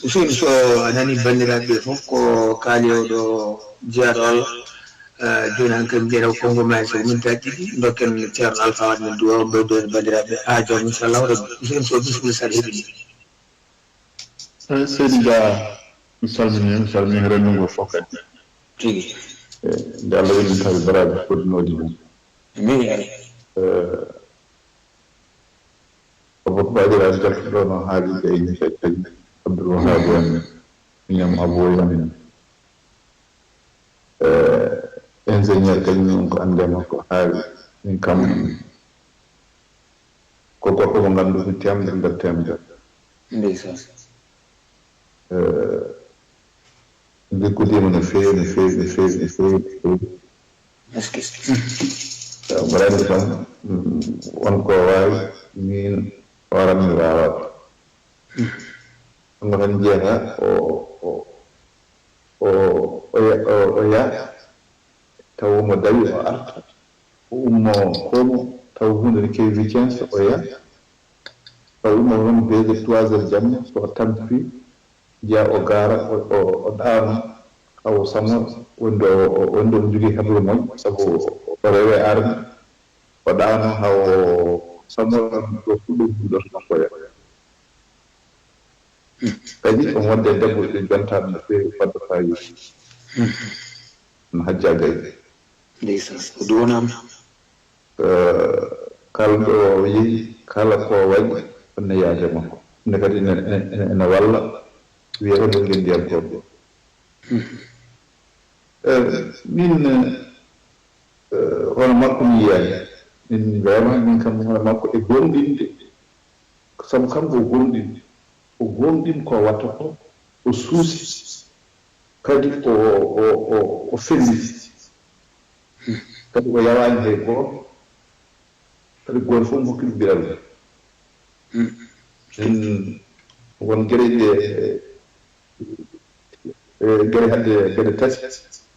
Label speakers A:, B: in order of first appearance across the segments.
A: useni so nani bandiraɓe fof ko kaali oɗo jeyaɗo Allah joni han kam jeeɗa kongo ma so min taƴƴiɗi dokken ceerno alpha wat min duwa ɓeydoen bandiraɓe ha jom inchallah rabbi useni so bisimilla saɗa heeɗini
B: seydi Dia mi salmini rendugo fof kadi
A: tigi
B: nde Allah welli tawi baraji fotinoji mum
A: min ari
B: obo badiraji jaltuɗo no haalide e ñifeɗe kadi Abdoul Wahab en ñam Abou en ingénieur kañum ko andema ko haali min kam ko goɗɗo ko ngannduɗo temde nder temde
A: ndeysan
B: liggodima no feewi mbaɗani tan wonko waawi min waran mi waawata ɗum tan jeyata o yaa taw mo dawi o arta o ummo komo taw hunde ne kewi weekend o yaa taw ummo noon beede 3 heures jamma so o tampi jeya o gaara o ɗaano haw sammo wonde o jogii heɓre moƴƴo sabu o rewe arde o ɗaano haw sammo ɗo fuɗɗo juuɗoto makkoya kadi on wonde debbo ɗe jontaɗo no feewi fadde fayida no hajja gayi
A: ndeysan o duwonama
B: kala ɗo yehi kala ko waɗi onne yaade makko nde kadi ene walla wiyata ɗo ngel ndiyam koɓe min hono makko mi yiyani min vraiment min kam hono makko e gonɗinde sabu kanko o gonɗin ko watta ko o suusi kadi o felliti kadi o yawani hay goto kadi goto fof hokkiɗo biral min won gueɗe gueɗe hande gueɗe tati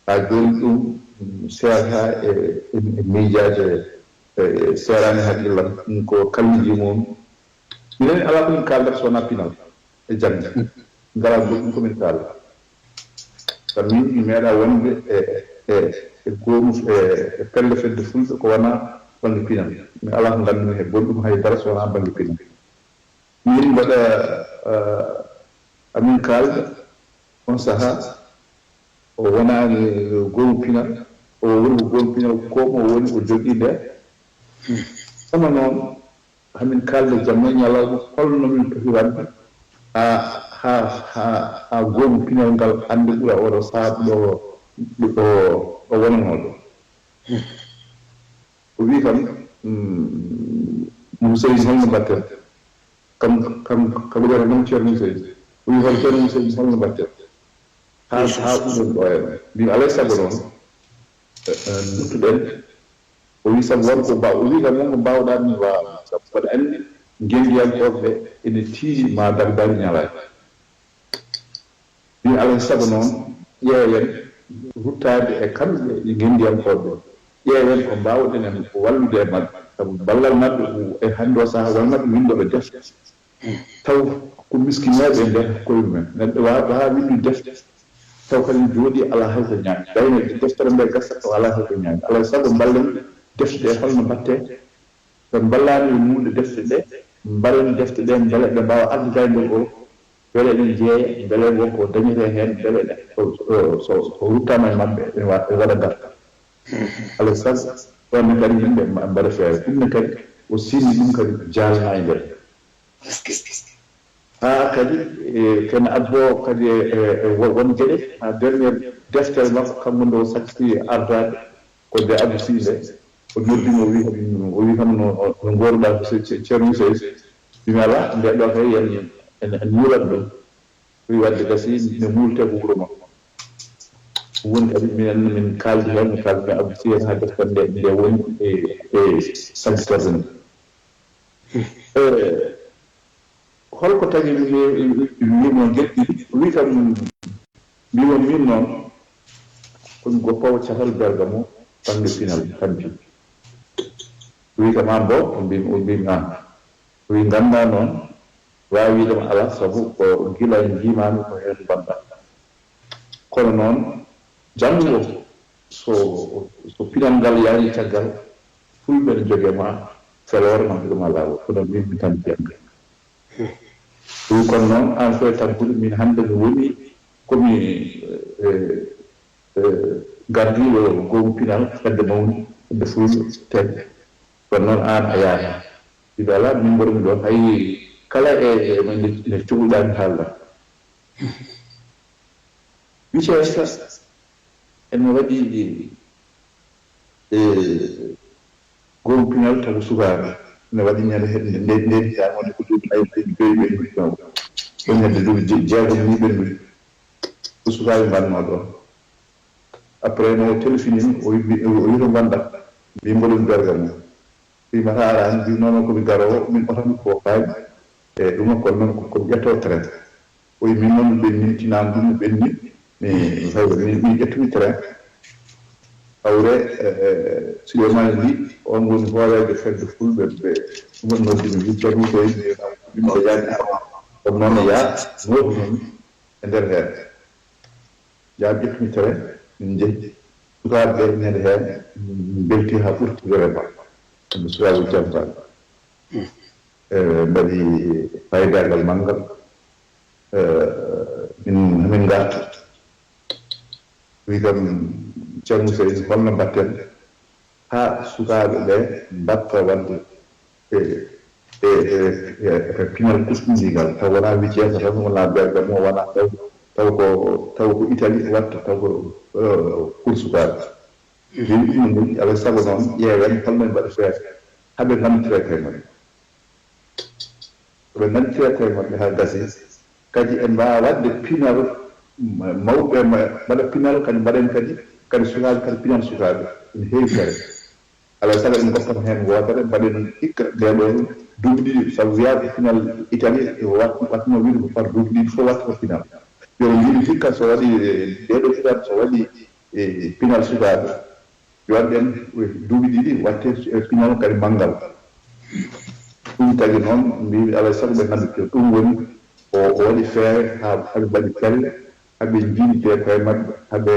B: ha joni ɗum seerata e miijaade seerani haqqillam ɗum ko kalliji mum minen ala komin kaldata sowona pinal e jangde ngala goɗɗum komin kalda par min mi meeɗa wonde e goomu e pelle fedde fulɓe ko wona bange pinal mi ala ko ngandumi he goɗɗum haydara sowona bange pinal min mbaɗa amin kalda on saaha o wonani goomu pinal o woni ko goomu pinal komo woni o jogii nde sama noon hamin kalde jamma ñalawma holno min poti wadde ha goomu pinal ngal hande ɓura oɗo saabu ɗo o wonanoɗo o wi kam Moussaïd holno mbatten kam wiyata noon ceerno Moussaïd o wi hol ceerno Moussaïd holno mbatten ha ɗuɗon ɗo en mbi alay saago noon duttuɗen o wi sabu wonko o wi kam wonko mbawɗa min wawa sabu mbaɗa anndi ngendiyankoɓe ene tiiɗi ma dagdari ñalade min alay saago noon ƴeewen ruttade e kamɓe e ngendiyankoɓe ƴeewen ko mbawɗen en ko wallude e maɓɓe sabu ballal maɓɓe e hannde o saaha won maɓɓe windoɓe defte taw ko miskineɓe nder koye mumen neɗɗo wawa windude defte taw kadi jooɗi ala hayko ñaami dayno deftere nde gasa taw ala hayko ñaami alay saago ballen defte ɗe holno mbatte ɓe ballani e muuɗe defte ɗe mbaren defte ɗe beele ɓe mbawa arde gaynde o beele ɗen jeeya beele wonko dañete hen beele ɗe so ruttama e maɓɓe ɓe waɗa garta alay saago ɗonne kadi yimɓe mbaɗa feere ɗum ne kadi o sini ɗum kadi jaalna e nder ha kadi kene addo kadi won gueɗe ha dernier deftere makko kammo nde o sakkiti ardade ko nde Abdou Sy nde o noddimo o wi kam no goruɗa ko ceerno Moussaïd wimi ala nde ɗo kay en yuurat ɗum wi wadde gasi ne multe ko wuuro makko woni kadi min kaldi hen mi kaldi Abdou Sy ha deftere nde woni e sankitorde nde holko tagi wimo gueɗɗi wi kam mbimo min noon komi goppowo catal Bergamo banggue pinal tampi wi kam an bo o mbimi an wi ganda noon waawi ɗum ala sabu ko gila jimaami ko heen banda kono noon janngo so pinal ngal yaari caggal fulɓe ne jogee ma feloore ma ɗum alaa kono min mi tan jannga ɗum kono noon an foye tampude min hannde mi woni komi gardiiɗo goomu pinal fedde mawni fedde fulɓe tedde kono noon an a yaata ɗiɓe alaa min mboɗomi ɗon hay kala ne cuɓuɗaami haalda wicesa ene waɗi goomu pinal taw subaaɓe ne waɗi ñande heɗde ndeditamode ko duuɓi ayɓeɗi ɓennuɗi ɗon ɗon hedde duuɓi jeegom ni ɓennuɗi ko subaaɓe mbanno ɗon après no téléphone o wito mbanɗa mbi mboɗon berga mum wimata arani mbi noon komi garowo min otami ko faami e ɗum kon noon ko ƴetto traite o wi min noon ɓenni tinama ɗum ɓenni mi ƴettumi train hawre Souleymane Ly on woni hooreede fedde fulɓe ɓe ɗum noddimi wi ceerno koye yimɓe yaani on noon yaa noddinomi e ndeer heen yaa ƴettumi train min jehi sukaaɓe ɓe ñande heen min belti haa ɓurti vraiment mi sukaaɓe jamtal mbaɗi faydagal manngal min ngarta wi kam ceerno seydi holno mbatten haa sukaaɓe ɓe mbatta wadde e pinal kusɗindigal taw wonaa wiceesa tan wonaa bergamo wonaa taw ko Italie watta taw ko pour sukaaɓe yimɓe ɗum moƴƴi alaa sago noon ƴeewen holno ɓe mbaɗa feere haɓe nganndiree koye maɓɓe ɓe nganndiree koye maɓɓe haa gasi kadi en mbaawa waɗde pinal mawɓe mbaɗa pinal kadi mbaɗen kadi sukaaɓe kadi pinal sukaaɓe ene heewi kare alaa sago en goppata heen wootere mbaɗen hikka ndeɗo duuɓi ɗiɗi sabu wiyaaɓe pinal Italie watno wiide ko par duuɓi ɗiɗi fof watta ko pinal yo jiɗi hikka so waɗi ɗeɗo pinal so waɗi pinal sukaaɓe yo waɗɗen duuɓi ɗiɗi watte pinal kadi manngal ɗum tagi noon mbi alaa sago ɓe ngannditoo ɗum woni o waɗi feere haɓe mbaɗi pelle haɓe jiiɗitee koye maɓɓe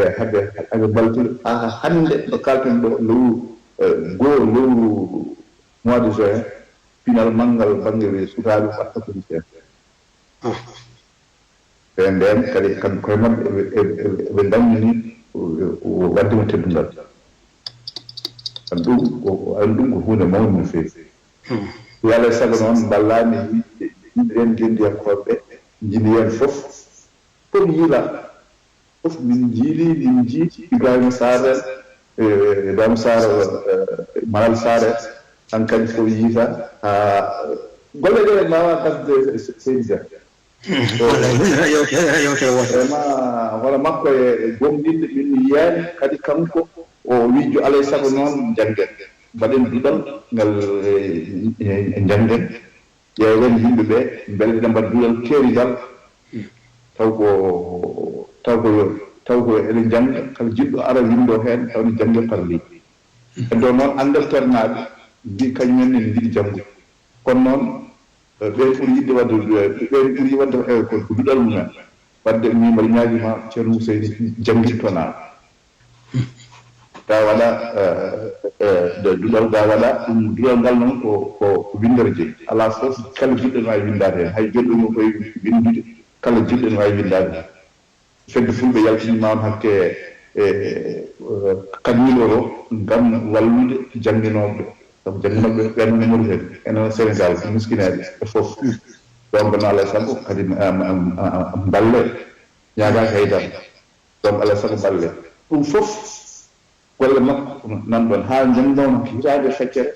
B: haɓe baltire haa hannde ɗo kalten ɗo lewru mois de juin pinal manngal baŋnge sukaaɓe watta ko wicee ɓe ndeen kadi kamɓe koye maɓɓe eɓe daññini wadde mo teddungal ɗum ko huunde mawde no feewi yo alaa sago noon mballaami yimɓe ɗen gendiyankoɓe jiɗi heen fof yiila fof min jii Ibrahima Sarr Ibrahima Sarr Malal Sarr han kadi fof yiita haa golle ɗe mbawa gasde seydi vraiment hono makko e gomɗinɗe min yiyaani kadi kanko o wiijo alaa sago noon janngen mbaɗen duɗal ngal janngen ƴeewen yimɓe ɓe mbele ɗe mbaɗa duɗal keerigal taw ko eɗen jannga kala jiɗɗo ara winndoo heen tawne jannge par ligne e dow noon Angleterre-naaɓe mbi kañumen en njiɗi janngude kono noon ɓen ɓuri yiɗde wadde ɓen ɓuri wadde ko duɗal mumen wadde mi mbaɗa ñaagiima ceerno Seydi janngittonaa ga waɗa duɗal ga waɗa ɗum duɗal ngal noon ko windere jeyi alaa fof kala jiɗɗo no waawi windaade heen hay joɗɗo koye windude kala jiɗɗo no waawi windaade heen fedde fulɓe yaltinimama hakke kañumel o ngam wallude jannginoɓe sabu jannginoɓe ɓen mori heen enen Sénégal ko miskineɓe e fof donc no alaa sago kadi mballe ñaagaaki haydara donc alaa sago mballe ɗum fof golle makko nan ɗon haa janngono hitaande feccere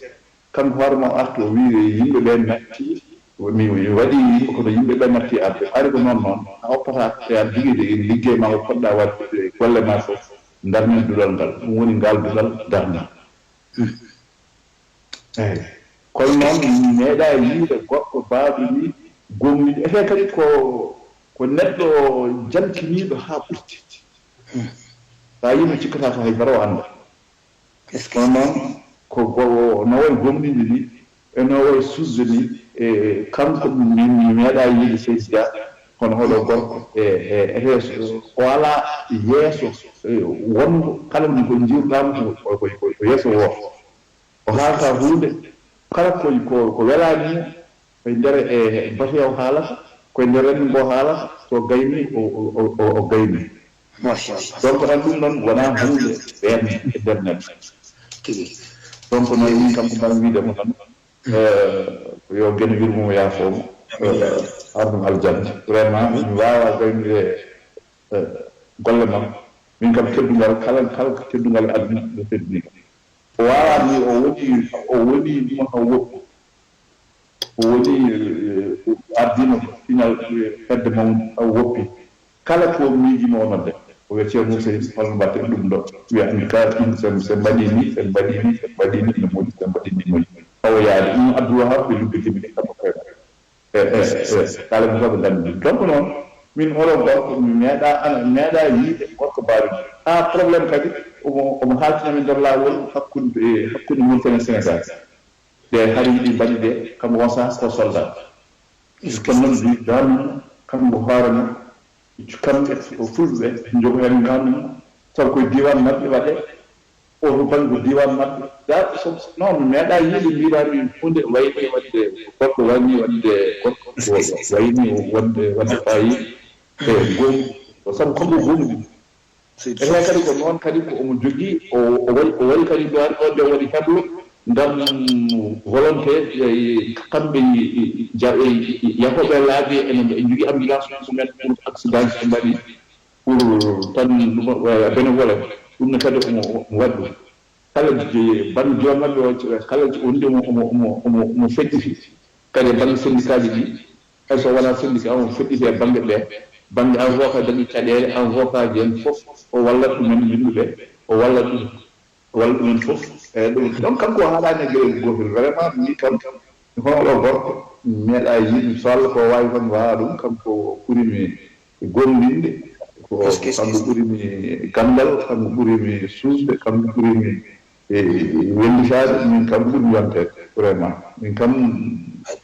B: kanko hoore ma o arti o wi yimɓe ɓe natti mi waɗi kono yimɓe ɓe natti arde ari ko noon a oppata e ar jogiide liggey ma ko poɗɗa wadde golle ma fof darnin duɗal ngal ɗum woni ngal duɗal darna eyi kono noon mi meeɗa yiide goɗɗo baaɗo ni gommiɗo ete kadi ko neɗɗo jantiniiɗo haa ɓurti sa yimo cikkata ko hay bara o annda kono noon ko no wayi gomɗinde ni eno way sujjani kanko mi meeɗa yiide seydiɗa kono hoɗo gorko reeso wala yeeso wongo kala ko jiwɗama ko yeeso wo o haalta hunde kala ko welani koye nder bate o haalata koye nder renndi ngo haalata so gayni o gayni donc tan ɗum noon wona hunde ɓeerne e nder neɗɗo donc noon min kam ko mbawi wiide mo tan yo guenewir mum yaafomo ardum aljanna vraiment mi wawa gaynude golle mam min kam teddugal kala teddugal aduna ɗo teddini o wawani o woni ɗuma ka woɗɗi o woni ardino final fedde mum taw woppi kala ko miijimo nodde o wiya ceerno sey holno mbatte ɗum ɗo wiya andi ka ɗum sen mbaɗi ni no moƴi sen mbaɗi ni moƴi tawa yaade ɗum adduwa ha ɓe luggitimi ɗi kamɓe koye kala mo fof gandi donc noon min oɗo gorko mi meeɗa yiide gorko mbaɗum ha probléme kadi omo haltinami nder laawol hakkude Mauritanie Sénégal de hari yiɗi mbaɗi de kamɓe won sah ko soldat kono noon mbi damin kamɓe hoorema kamɓe fulɓe jogo hen ganum sabu koye diwan maɓɓe waɗe o banggue diwan maɓɓe non mi meeɗa yiide mbirami hunde wayni wadde gorko wayni wadde gorko wayni wadde fayi e gongu sabu kombo gongu ene kadi ko noon kadi ko omo jogui o waɗi kadi ɗo nde waɗi heblo ngam volonté kamɓe yahoɓe laabi ene jogui ambulance mumen pour accident so mbaɗi pour tan bénévole ɗum ne kadi omo waɗɗum kala banno jomaɓe o kala wonde omo feƴƴiti kadi banno syndicat ji ɗi hayso wona syndicat omo feƴƴiti e banggue ɗe banggue avocat dañi caɗele avocat ji hen foof o wallat ɗumen yimɓeɓe o wallat ɗumen foof eyi ɗum donc kanko haalani e gueɗel gotel vraiment mi kam hono gorko meeɗa yiɗi so Allah ko wawi tan wawa ɗum kanko ɓuurimi gondinde ko kamɓe ɓuurimi gandal kamɓe ɓuurimi suusde kamɓe ɓuurimi wellitade min kam ɓuurmi wantede vraiment min kam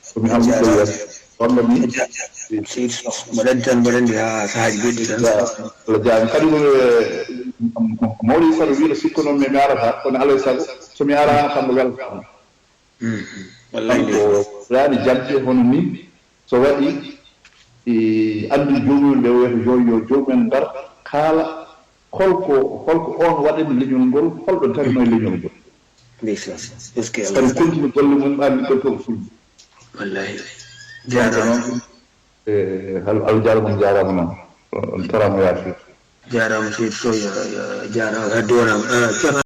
B: somi almuɗo wonno mi
A: mbaɗandi tan mbaɗandi ha saahaji goɗɗi tan
B: Allah jaami kadi mawɗi saɗa wiiɗa sikku noon mi arata kono alay sago somi arama kamɓe weltama ko yaani jabde hono ni so waɗi andi jomum nde wiyata yo jomumen ngar kaala holko on waɗani leñol ngol holɗo tarino e leñol ngol kadi continue golle mum ɓanndi ɗo to fulɓe
A: wallahi
B: jarama Allah jarama noon on tarama yaafi
A: jarama seydi sow jarama heddi wonama ceerno